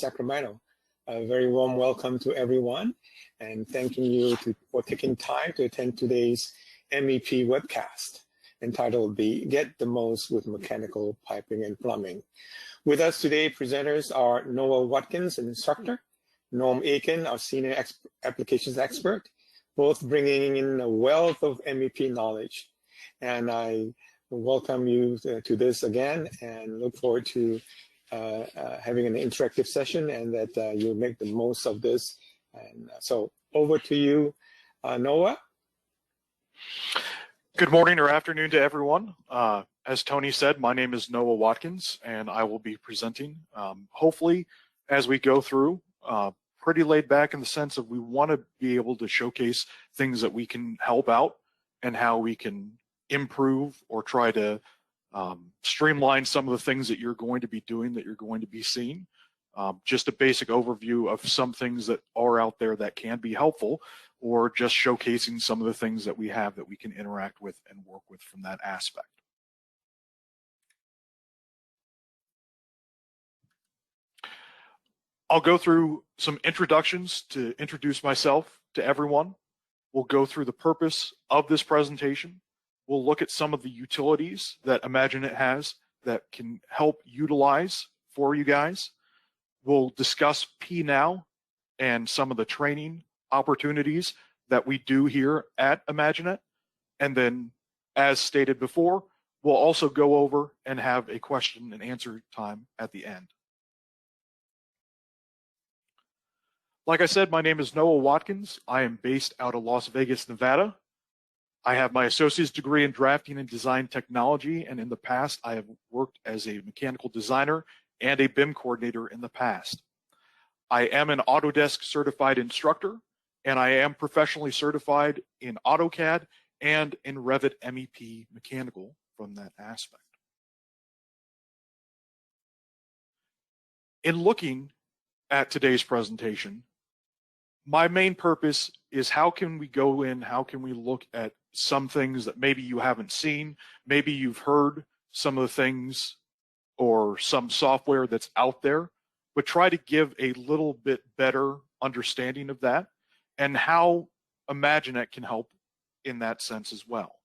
Sacramento. A very warm welcome to everyone, and thanking you for taking time to attend today's MEP webcast entitled Get the Most with Mechanical Piping and Plumbing. With us today, presenters are Noah Watkins, an instructor, Norm Akins, our senior applications expert, both bringing in a wealth of MEP knowledge. And I welcome you to this again and look forward to having an interactive session, and that you'll make the most of this. And so over to you, Noah. Good morning or afternoon to everyone. As Tony said, my name is Noah Watkins, and I will be presenting. Hopefully, as we go through, pretty laid back in the sense of we want to be able to showcase things that we can help out and how we can improve or try to streamline some of the things that you're going to be doing, that you're going to be seeing. Just a basic overview of some things that are out there that can be helpful, or just showcasing some of the things that we have that we can interact with and work with from that aspect. I'll go through some introductions to introduce myself to everyone. We'll go through the purpose of this presentation. We'll look at some of the utilities that IMAGINiT has that can help utilize for you guys. We'll discuss P-Now and some of the training opportunities that we do here at IMAGINiT. And then, as stated before, we'll also go over and have a question and answer time at the end. Like I said, my name is Noah Watkins. I am based out of Las Vegas, Nevada. I have my associate's degree in drafting and design technology, and in the past I have worked as a mechanical designer and a BIM coordinator in the past. I am an Autodesk certified instructor, and I am professionally certified in AutoCAD and in Revit MEP mechanical from that aspect. In looking at today's presentation, my main purpose is how can we go in, how can we look at some things that maybe you haven't seen, maybe you've heard some of the things or some software that's out there, but try to give a little bit better understanding of that and how IMAGINiT can help in that sense as well.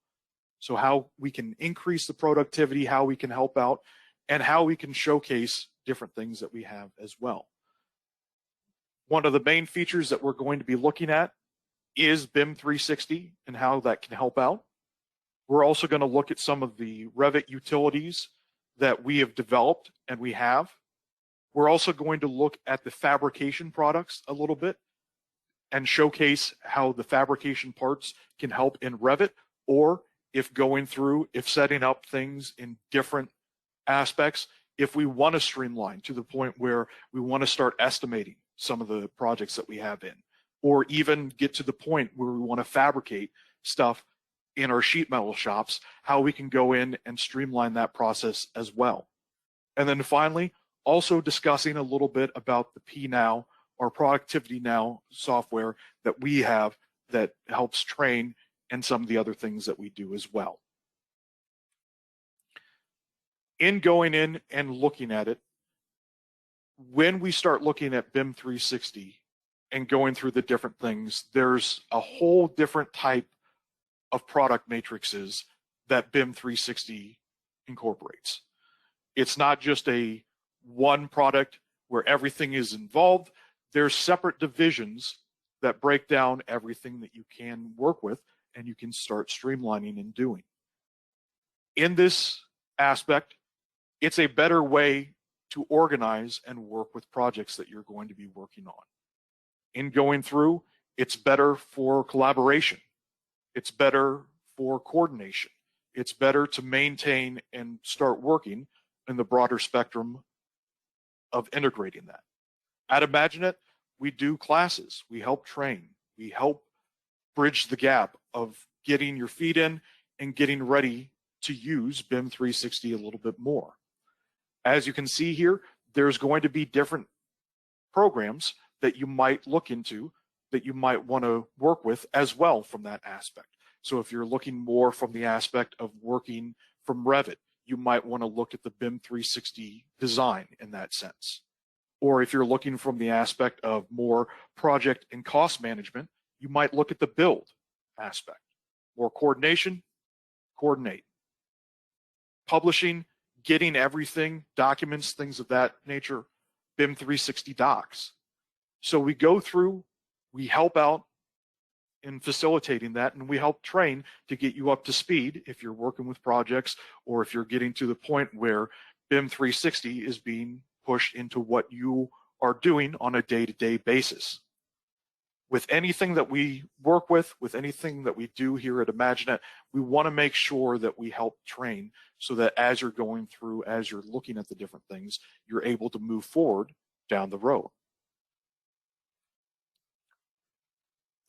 So how we can increase the productivity, how we can help out, and how we can showcase different things that we have as well. One of the main features that we're going to be looking at is BIM 360 and how that can help out. We're also going to look at some of the Revit utilities that we have developed and we have. We're also going to look at the fabrication products a little bit and showcase how the fabrication parts can help in Revit, or if setting up things in different aspects, if we want to streamline to the point where we want to start estimating some of the projects that we have in, or even get to the point where we want to fabricate stuff in our sheet metal shops, how we can go in and streamline that process as well. And then finally, also discussing a little bit about the P-Now or Productivity Now software that we have that helps train and some of the other things that we do as well. In going in and looking at it, when we start looking at BIM 360 and going through the different things, there's a whole different type of product matrices that BIM 360 incorporates. It's not just a one product where everything is involved. There's separate divisions that break down everything that you can work with and you can start streamlining and doing. In this aspect, it's a better way to organize and work with projects that you're going to be working on. In going through, it's better for collaboration. It's better for coordination. It's better to maintain and start working in the broader spectrum of integrating that. At IMAGINiT, we do classes. We help train. We help bridge the gap of getting your feet in and getting ready to use BIM 360 a little bit more. As you can see here, there's going to be different programs that you might look into that you might want to work with as well from that aspect. So if you're looking more from the aspect of working from Revit, you might want to look at the BIM 360 design in that sense. Or if you're looking from the aspect of more project and cost management, you might look at the build aspect. More coordination, coordinate. Publishing, getting everything, documents, things of that nature, BIM 360 docs. So we go through, we help out in facilitating that, and we help train to get you up to speed if you're working with projects or if you're getting to the point where BIM 360 is being pushed into what you are doing on a day-to-day basis. With anything that we work with anything that we do here at IMAGINiT, we want to make sure that we help train so that as you're going through, as you're looking at the different things, you're able to move forward down the road.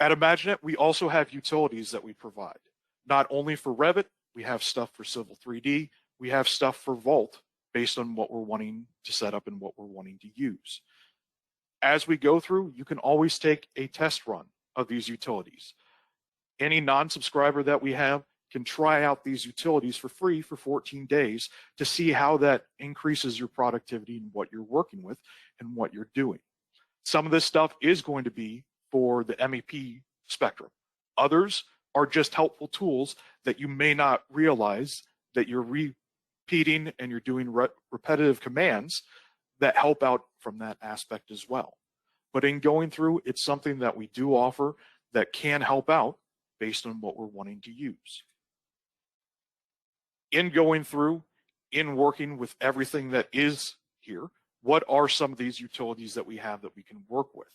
At IMAGINiT, we also have utilities that we provide. Not only for Revit, we have stuff for Civil 3D, we have stuff for Vault based on what we're wanting to set up and what we're wanting to use. As we go through, you can always take a test run of these utilities. Any non-subscriber that we have can try out these utilities for free for 14 days to see how that increases your productivity and what you're working with and what you're doing. Some of this stuff is going to be for the MEP spectrum. Others are just helpful tools that you may not realize that you're repeating and you're doing repetitive commands that help out from that aspect as well. But in going through, it's something that we do offer that can help out based on what we're wanting to use. In going through, in working with everything that is here, what are some of these utilities that we have that we can work with?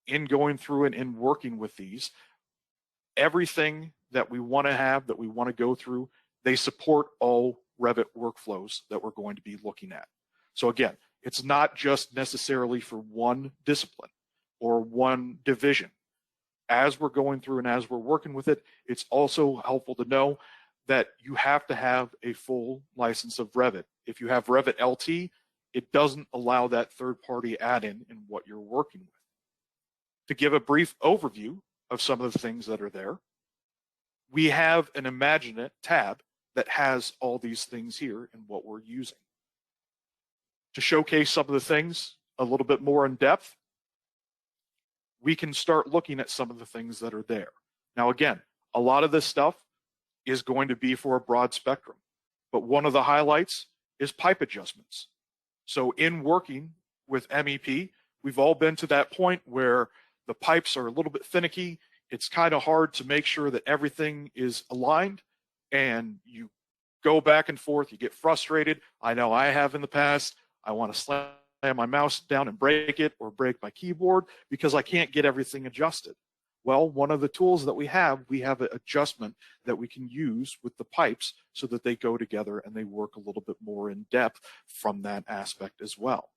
In going through and in working with these, everything that we want to have, that we want to go through, they support all Revit workflows that we're going to be looking at. So again, it's not just necessarily for one discipline or one division. As we're going through and as we're working with it, it's also helpful to know that you have to have a full license of Revit. If you have Revit LT, it doesn't allow that third-party add-in in what you're working with. To give a brief overview of some of the things that are there, we have an IMAGINiT tab that has all these things here and what we're using. To showcase some of the things a little bit more in depth, we can start looking at some of the things that are there. Now again, a lot of this stuff is going to be for a broad spectrum, but one of the highlights is pipe adjustments. So in working with MEP, we've all been to that point where the pipes are a little bit finicky. It's kind of hard to make sure that everything is aligned, and you go back and forth, you get frustrated. I know I have in the past. I want to slam my mouse down and break it or break my keyboard because I can't get everything adjusted. Well, one of the tools that we have an adjustment that we can use with the pipes so that they go together and they work a little bit more in depth from that aspect as well.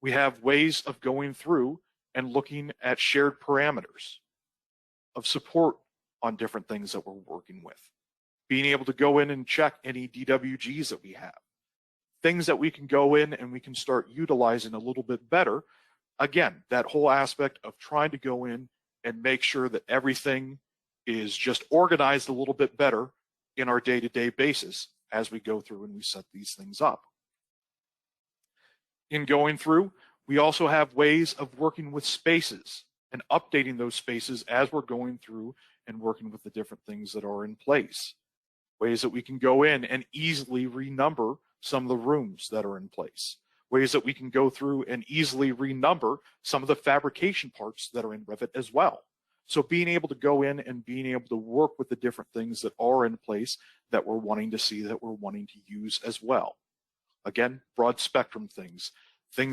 We have ways of going through and looking at shared parameters of support on different things that we're working with. Being able to go in and check any DWGs that we have. Things that we can go in and we can start utilizing a little bit better. Again, that whole aspect of trying to go in and make sure that everything is just organized a little bit better in our day-to-day basis as we go through and we set these things up. In going through, we also have ways of working with spaces and updating those spaces as we're going through and working with the different things that are in place. Ways that we can go in and easily renumber some of the rooms that are in place. Ways that we can go through and easily renumber some of the fabrication parts that are in Revit as well. So being able to go in and being able to work with the different things that are in place that we're wanting to see, that we're wanting to use as well. Again, broad spectrum things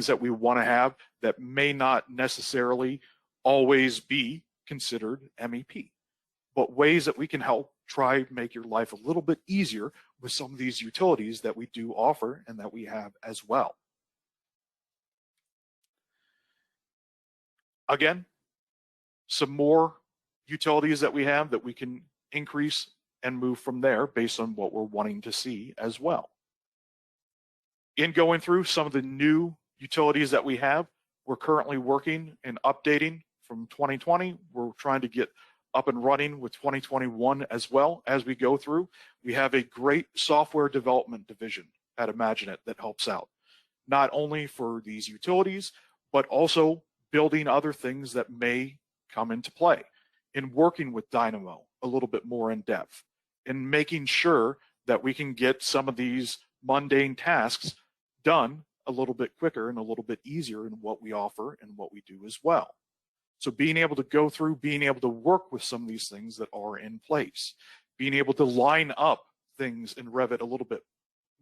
that we want to have that may not necessarily always be considered MEP, but ways that we can help try to make your life a little bit easier with some of these utilities that we do offer and that we have as well. Again, some more utilities that we have that we can increase and move from there based on what we're wanting to see as well. In going through some of the new utilities that we have, we're currently working and updating from 2020. We're trying to get up and running with 2021 as well as we go through. We have a great software development division at IMAGINiT that helps out. not only for these utilities, but also building other things that may come into play, in working with Dynamo a little bit more in depth, in making sure that we can get some of these mundane tasks done a little bit quicker and a little bit easier in what we offer and what we do as well. So being able to go through, being able to work with some of these things that are in place, being able to line up things in Revit a little bit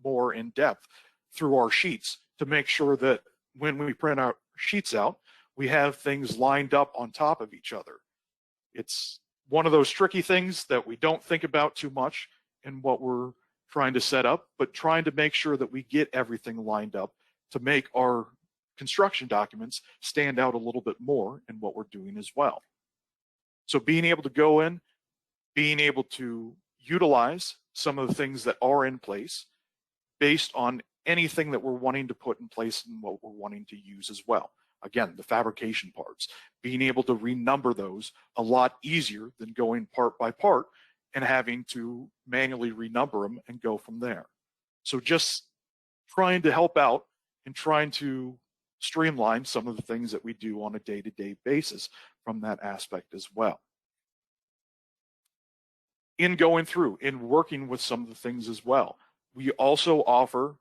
more in depth through our sheets to make sure that when we print our sheets out, we have things lined up on top of each other. It's one of those tricky things that we don't think about too much in what we're trying to set up, but trying to make sure that we get everything lined up to make our construction documents stand out a little bit more in what we're doing as well. So being able to go in, being able to utilize some of the things that are in place based on anything that we're wanting to put in place and what we're wanting to use as well. Again, the fabrication parts, being able to renumber those a lot easier than going part by part and having to manually renumber them and go from there. So just trying to help out and trying to streamline some of the things that we do on a day-to-day basis from that aspect as well. In going through, in working with some of the things as well, we also offer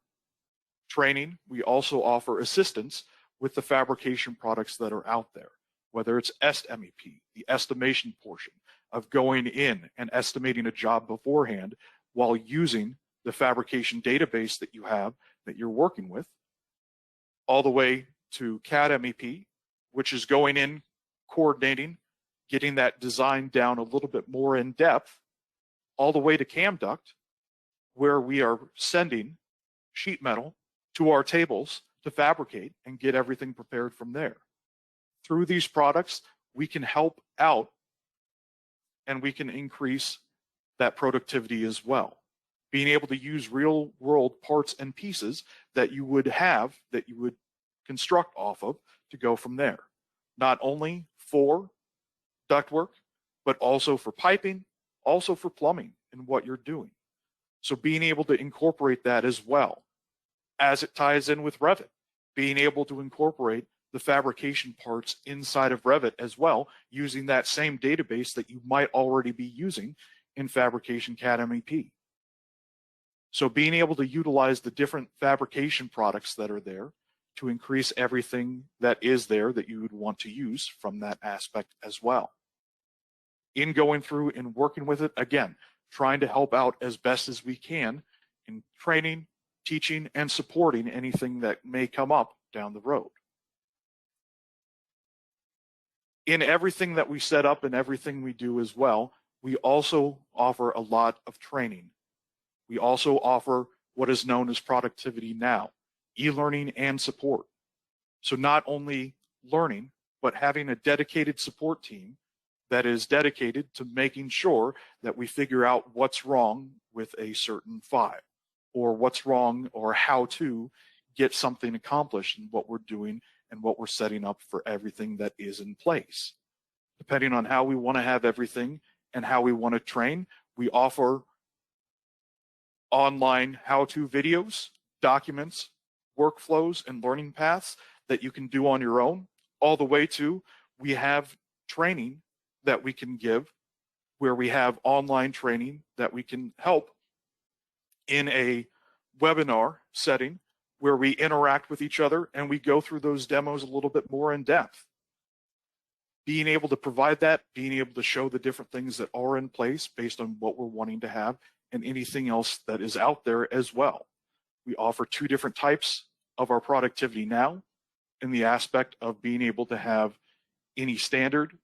training, we also offer assistance with the fabrication products that are out there, whether it's SMEP, the estimation portion of going in and estimating a job beforehand while using the fabrication database that you have that you're working with, all the way to CAD MEP, which is going in, coordinating, getting that design down a little bit more in depth, all the way to CAM duct, where we are sending sheet metal to our tables to fabricate and get everything prepared from there. Through these products, we can help out and we can increase that productivity as well. Being able to use real world parts and pieces that you would have, that you would construct off of to go from there. Not only for ductwork, but also for piping, also for plumbing and what you're doing. So being able to incorporate that as well, as it ties in with Revit, being able to incorporate the fabrication parts inside of Revit as well, using that same database that you might already be using in Fabrication CAD MEP. So being able to utilize the different fabrication products that are there to increase everything that is there that you would want to use from that aspect as well. In going through and working with it, again, trying to help out as best as we can in training, teaching, and supporting anything that may come up down the road. In everything that we set up and everything we do as well, we also offer a lot of training. We also offer what is known as Productivity Now, e-learning and support. So not only learning, but having a dedicated support team that is dedicated to making sure that we figure out what's wrong with a certain file, or what's wrong, or how to get something accomplished in what we're doing and what we're setting up for everything that is in place. Depending on how we want to have everything and how we want to train, we offer online how-to videos, documents, workflows, and learning paths that you can do on your own, all the way to we have training that we can give, where we have online training that we can help in a webinar setting where we interact with each other and we go through those demos a little bit more in depth. Being able to provide that, being able to show the different things that are in place based on what we're wanting to have and anything else that is out there as well. We offer two different types of our Productivity Now in the aspect of being able to have any standard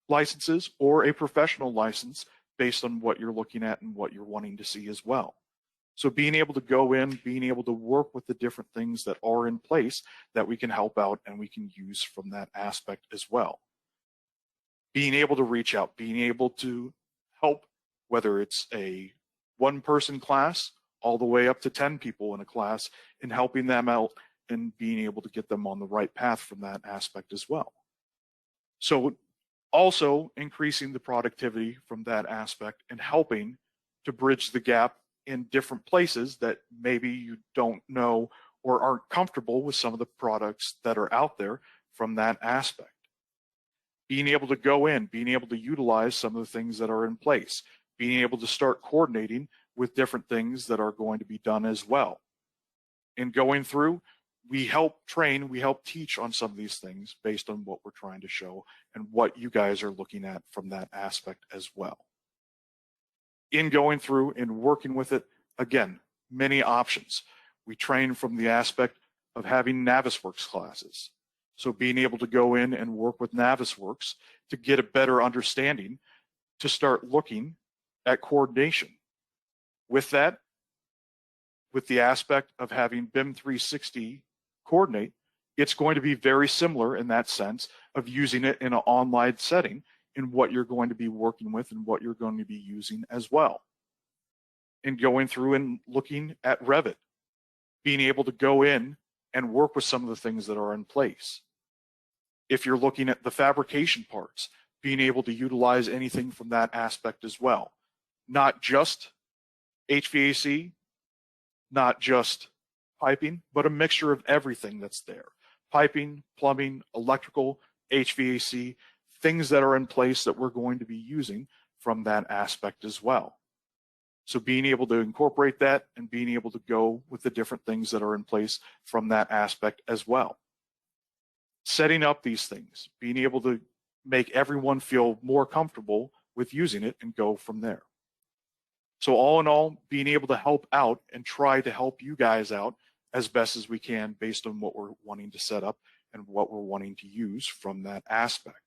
licenses or a professional license based on what you're looking at and what you're wanting to see as well. So being able to go in, being able to work with the different things that are in place that we can help out and we can use from that aspect as well. Being able to reach out, being able to help, whether it's a one-person class all the way up to 10 people in a class, and helping them out and being able to get them on the right path from that aspect as well. So also increasing the productivity from that aspect and helping to bridge the gap in different places that maybe you don't know or aren't comfortable with some of the products that are out there from that aspect. Being able to go in, being able to utilize some of the things that are in place, being able to start coordinating with different things that are going to be done as well. In going through, we help train, we help teach on some of these things based on what we're trying to show and what you guys are looking at from that aspect as well. In going through and working with it, again, many options. We train from the aspect of having Navisworks classes. So being able to go in and work with Navisworks to get a better understanding, to start looking at coordination. With that, with the aspect of having BIM 360 coordinate, it's going to be very similar in that sense of using it in an online setting in what you're going to be working with and what you're going to be using as well. And going through and looking at Revit, being able to go in and work with some of the things that are in place. If you're looking at the fabrication parts, being able to utilize anything from that aspect as well. Not just HVAC, not just piping, but a mixture of everything that's there. Piping, plumbing, electrical, HVAC, things that are in place that we're going to be using from that aspect as well. So being able to incorporate that and being able to go with the different things that are in place from that aspect as well. Setting up these things, being able to make everyone feel more comfortable with using it and go from there. So all in all, being able to help out and try to help you guys out as best as we can based on what we're wanting to set up and what we're wanting to use from that aspect.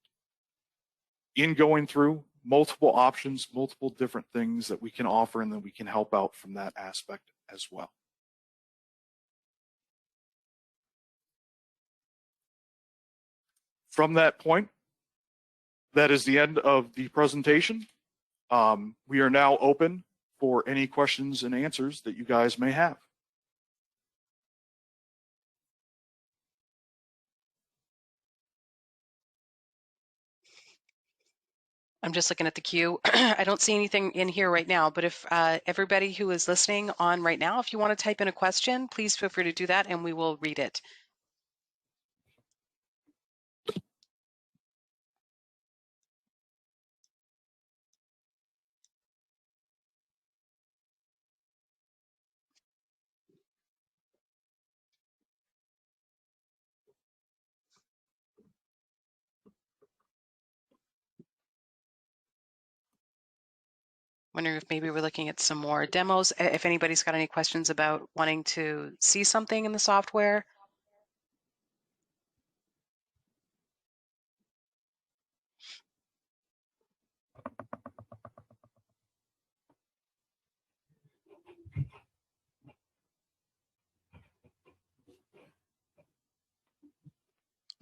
In going through, multiple options, multiple different things that we can offer, and then we can help out from that aspect as well. From that point, that is the end of the presentation. We are now open for any questions and answers that you guys may have. I'm just looking at the queue. I don't see anything in here right now, but if everybody who is listening on right now, if you want to type in a question, please feel free to do that and we will read it. Wondering if maybe we're looking at some more demos. If anybody's got any questions about wanting to see something in the software.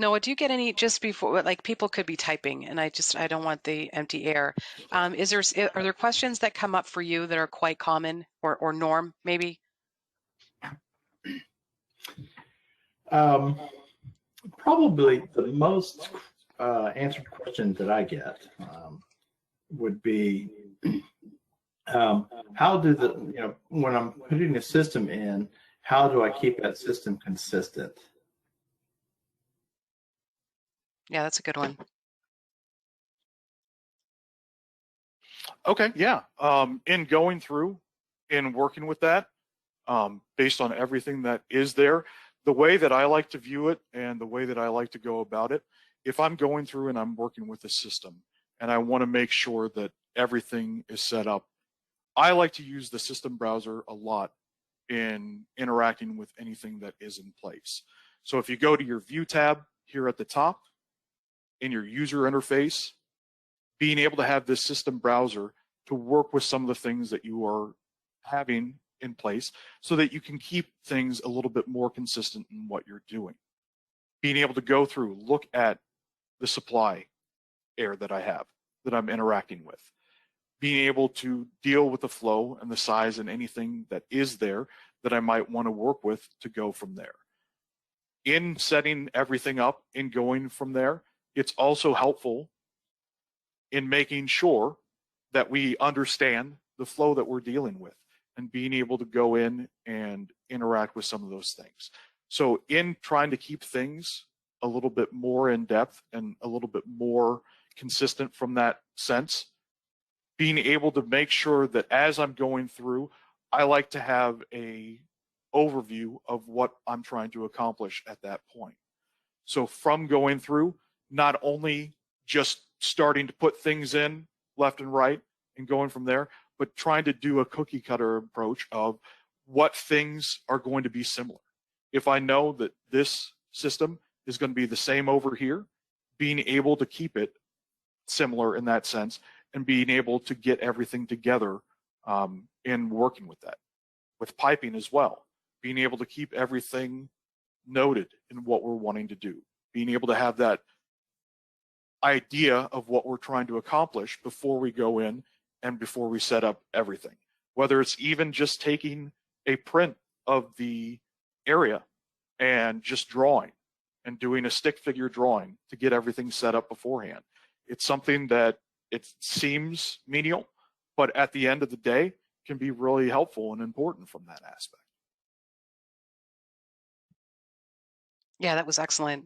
Noah, do you get any just before, like people could be typing and I don't want the empty air. Are there questions that come up for you that are quite common or norm maybe? Probably the most answered question that I get would be how do when I'm putting a system in, how do I keep that system consistent? Yeah, that's a good one. Okay, yeah. In going through and working with that, based on everything that is there, the way that I like to view it and the way that I like to go about it, if I'm going through and I'm working with a system and I want to make sure that everything is set up, I like to use the system browser a lot in interacting with anything that is in place. So if you go to your View tab here at the top, in your user interface, being able to have this system browser to work with some of the things that you are having in place so that you can keep things a little bit more consistent in what you're doing. Being able to go through, look at the supply air that I have, that I'm interacting with. Being able to deal with the flow and the size and anything that is there that I might want to work with to go from there. In setting everything up and going from there, it's also helpful in making sure that we understand the flow that we're dealing with and being able to go in and interact with some of those things. So in trying to keep things a little bit more in depth and a little bit more consistent from that sense, being able to make sure that as I'm going through, I like to have a overview of what I'm trying to accomplish at that point. So from going through, not only just starting to put things in left and right and going from there, but trying to do a cookie cutter approach of what things are going to be similar. If I know that this system is going to be the same over here, being able to keep it similar in that sense and being able to get everything together in working with that. With piping as well, being able to keep everything noted in what we're wanting to do, being able to have that idea of what we're trying to accomplish before we go in and before we set up everything. Whether it's even just taking a print of the area and just drawing and doing a stick figure drawing to get everything set up beforehand. It's something that it seems menial, but at the end of the day can be really helpful and important from that aspect. Yeah, that was excellent.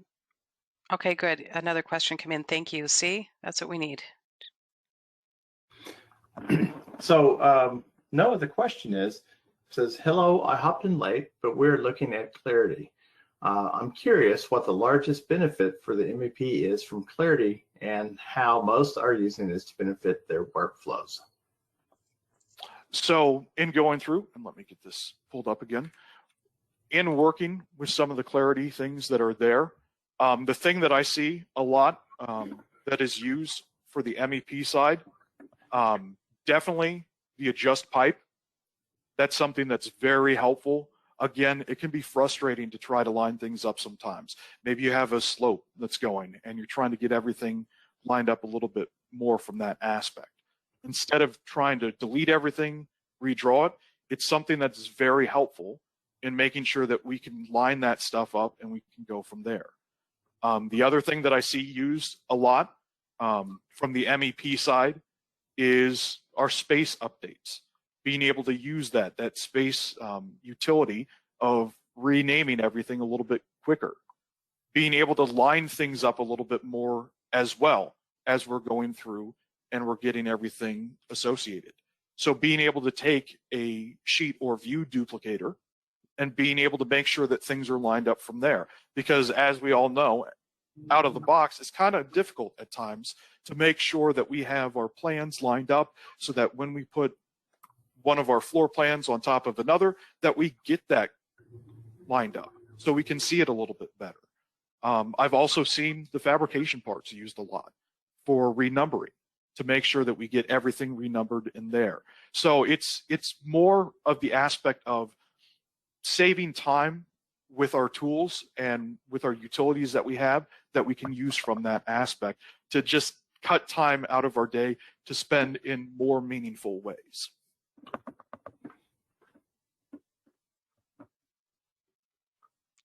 Okay, good. Another question came in. Thank you. See, that's what we need. So Noah, the question says, hello, I hopped in late, but we're looking at Clarity. I'm curious what the largest benefit for the MEP is from Clarity and how most are using this to benefit their workflows. So in going through, and let me get this pulled up again, in working with some of the Clarity things that are there, the thing that I see a lot that is used for the MEP side, definitely the adjust pipe. That's something that's very helpful. Again, it can be frustrating to try to line things up sometimes. Maybe you have a slope that's going and you're trying to get everything lined up a little bit more from that aspect. Instead of trying to delete everything, redraw it, it's something that's very helpful in making sure that we can line that stuff up and we can go from there. The other thing that I see used a lot from the MEP side is our space updates. Being able to use that space utility of renaming everything a little bit quicker. Being able to line things up a little bit more as well as we're going through and we're getting everything associated. So being able to take a sheet or view duplicator and being able to make sure that things are lined up from there. Because as we all know, out of the box, it's kind of difficult at times to make sure that we have our plans lined up so that when we put one of our floor plans on top of another, that we get that lined up so we can see it a little bit better. I've also seen the fabrication parts used a lot for renumbering to make sure that we get everything renumbered in there. So it's more of the aspect of saving time with our tools and with our utilities that we have that we can use from that aspect to just cut time out of our day to spend in more meaningful ways.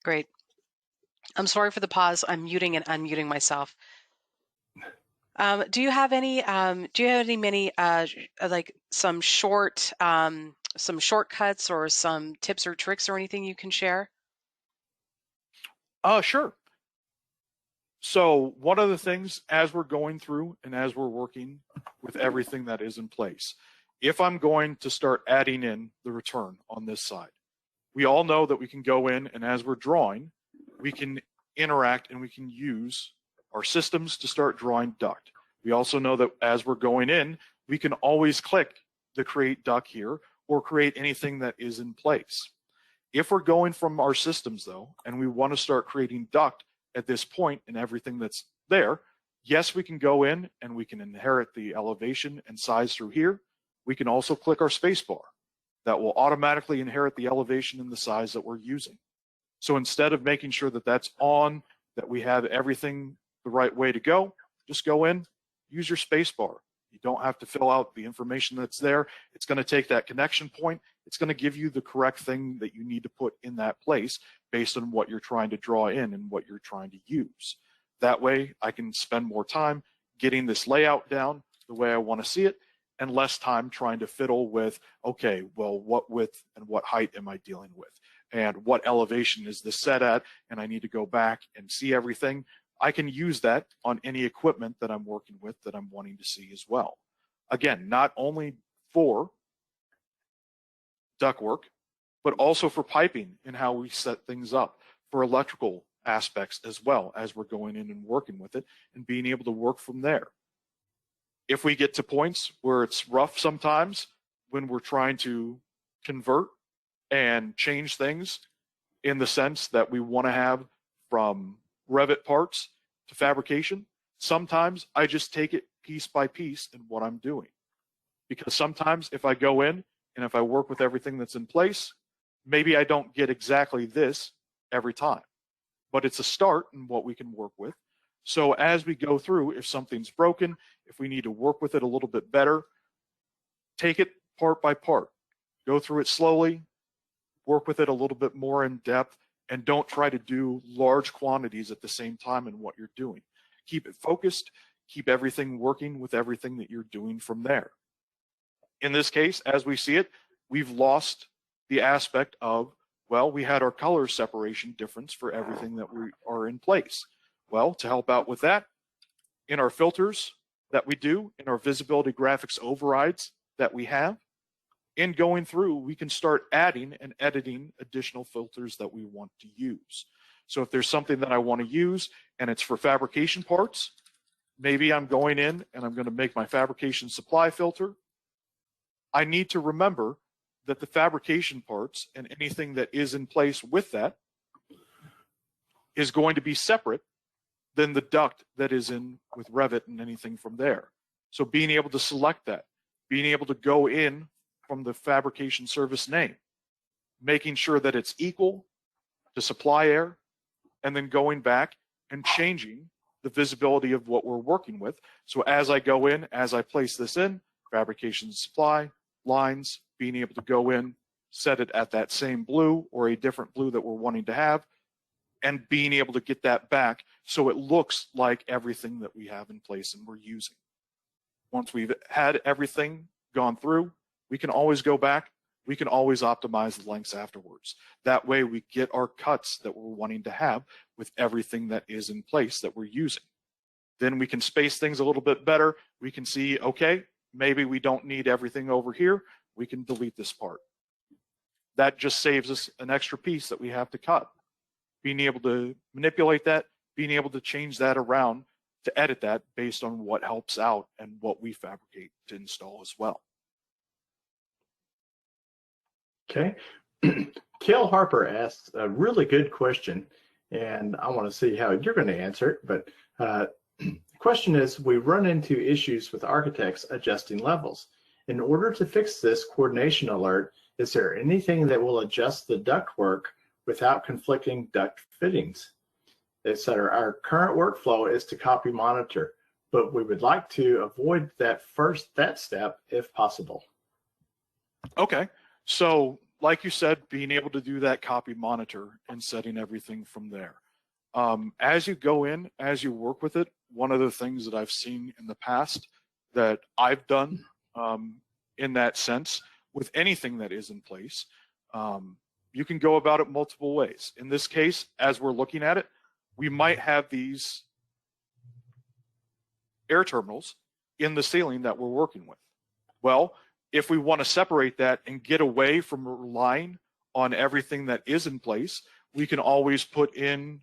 Great. I'm sorry for the pause. I'm muting and unmuting myself. Do you have any like some shortcuts or some tips or tricks or anything you can share? Sure. So one of the things as we're going through and as we're working with everything that is in place, if I'm going to start adding in the return on this side, we all know that we can go in and as we're drawing, we can interact and we can use our systems to start drawing duct. We also know that as we're going in, we can always click the create duct here or create anything that is in place. If we're going from our systems though, and we want to start creating duct at this point and everything that's there, yes, we can go in and we can inherit the elevation and size through here. We can also click our space bar. That will automatically inherit the elevation and the size that we're using. So instead of making sure that that's on, that we have everything the right way to go, just go in, use your space bar. You don't have to fill out the information that's there. It's going to take that connection point. It's going to give you the correct thing that you need to put in that place based on what you're trying to draw in and what you're trying to use. That way I can spend more time getting this layout down the way I want to see it. and less time trying to fiddle with, okay, well, what width and what height am I dealing with? And what elevation is this set at? And I need to go back and see everything. I can use that on any equipment that I'm working with that I'm wanting to see as well. Again, not only for ductwork, but also for piping and how we set things up, for electrical aspects as well as we're going in and working with it and being able to work from there. If we get to points where it's rough sometimes when we're trying to convert and change things in the sense that we want to have from Revit parts to fabrication, sometimes I just take it piece by piece in what I'm doing. Because sometimes if I go in and if I work with everything that's in place, maybe I don't get exactly this every time, but it's a start in what we can work with. So as we go through, if something's broken, if we need to work with it a little bit better, take it part by part, go through it slowly, work with it a little bit more in depth, and don't try to do large quantities at the same time in what you're doing. Keep it focused, keep everything working with everything that you're doing from there. In this case, as we see it, we've lost the aspect of, well, we had our color separation difference for everything that we are in place. Well, to help out with that, in our filters that we do, in our visibility graphics overrides that we have, in going through, we can start adding and editing additional filters that we want to use. So if there's something that I want to use and it's for fabrication parts, maybe I'm going in and I'm going to make my fabrication supply filter. I need to remember that the fabrication parts and anything that is in place with that is going to be separate than the duct that is in with Revit and anything from there. So being able to select that, being able to go in from the fabrication service name, making sure that it's equal to supply air, and then going back and changing the visibility of what we're working with. So as I go in, as I place this in, fabrication supply, lines, being able to go in, set it at that same blue or a different blue that we're wanting to have, and being able to get that back so it looks like everything that we have in place and we're using. Once we've had everything gone through, we can always go back, we can always optimize the lengths afterwards. That way we get our cuts that we're wanting to have with everything that is in place that we're using. Then we can space things a little bit better. We can see, okay, maybe we don't need everything over here. We can delete this part. That just saves us an extra piece that we have to cut. Being able to manipulate that, being able to change that around to edit that based on what helps out and what we fabricate to install as well. Okay. Kel Harper asks a really good question, and I want to see how you're going to answer it. But the question is, we run into issues with architects adjusting levels. In order to fix this coordination alert, is there anything that will adjust the ductwork without conflicting duct fittings, etc.? Our current workflow is to copy monitor, but we would like to avoid that step if possible. Okay. So like you said, being able to do that copy monitor and setting everything from there. As you go in, as you work with it, one of the things that I've seen in the past that I've done in that sense with anything that is in place, you can go about it multiple ways. In this case, as we're looking at it, we might have these air terminals in the ceiling that we're working with. Well, if we want to separate that and get away from relying on everything that is in place, we can always put in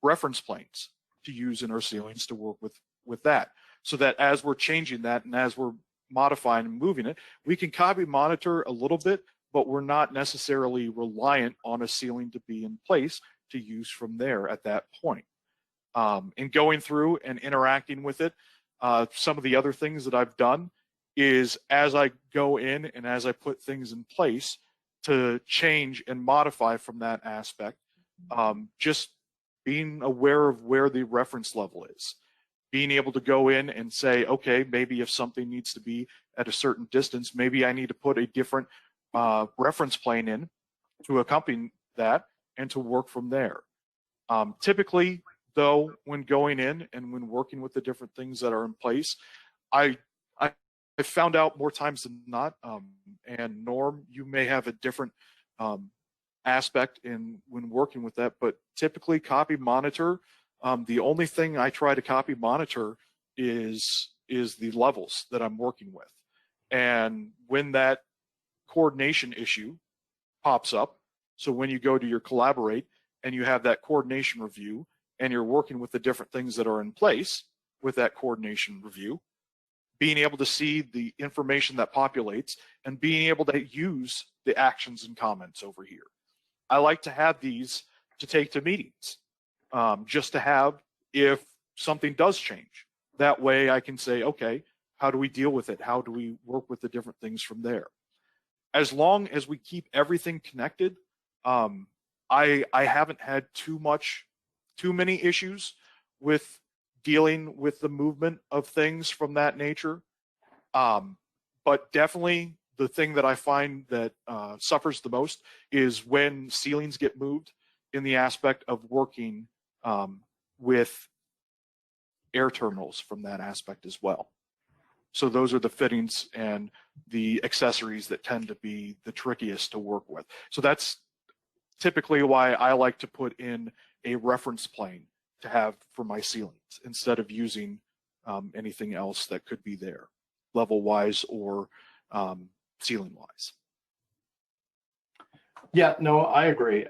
reference planes to use in our ceilings to work with that. So that as we're changing that and as we're modifying and moving it, we can copy monitor a little bit, but we're not necessarily reliant on a ceiling to be in place to use from there at that point. In going through and interacting with it, some of the other things that I've done is as I go in and as I put things in place to change and modify from that aspect, just being aware of where the reference level is, being able to go in and say, okay, maybe if something needs to be at a certain distance, maybe I need to put a different reference plane in to accompany that and to work from there. Typically, though, when going in and when working with the different things that are in place, I I've found out more times than not, and Norm, you may have a different aspect in when working with that, but typically copy monitor, the only thing I try to copy monitor is the levels that I'm working with. And when that coordination issue pops up, so when you go to your collaborate and you have that coordination review and you're working with the different things that are in place with that coordination review, being able to see the information that populates and being able to use the actions and comments over here. I like to have these to take to meetings, just to have if something does change. That way I can say, okay, how do we deal with it? How do we work with the different things from there? As long as we keep everything connected, I haven't had too many issues with dealing with the movement of things from that nature. But definitely the thing that I find that suffers the most is when ceilings get moved in the aspect of working with air terminals from that aspect as well. So those are the fittings and the accessories that tend to be the trickiest to work with. So that's typically why I like to put in a reference plane to have for my ceilings instead of using anything else that could be there, level-wise or ceiling-wise. Yeah, no, I agree.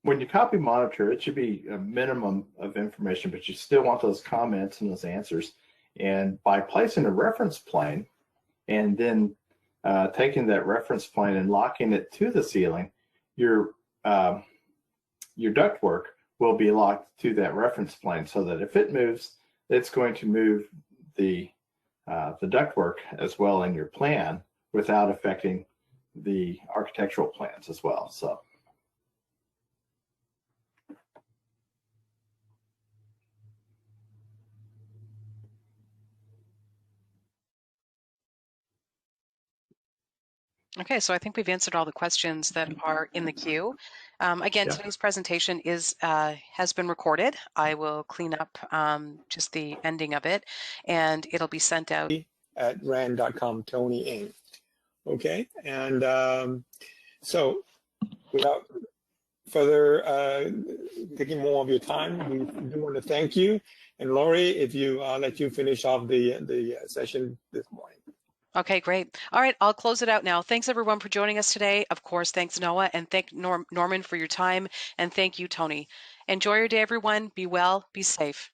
When you copy monitor, it should be a minimum of information, but you still want those comments and those answers. And by placing a reference plane and then taking that reference plane and locking it to the ceiling, your ductwork will be locked to that reference plane, so that if it moves, it's going to move the ductwork as well in your plan without affecting the architectural plans as well. So. Okay, so I think we've answered all the questions that are in the queue. Again, Yeah. Today's presentation has been recorded. I will clean up just the ending of it, and it'll be sent out at rand.com, Tony Ng. Okay, and so without further taking more of your time, we do want to thank you. And Lori, if you let you finish off the session this morning. Okay, great. All right, I'll close it out now. Thanks everyone for joining us today. Of course, thanks Noah, and thank Norman for your time, and thank you, Tony. Enjoy your day, everyone. Be well, be safe.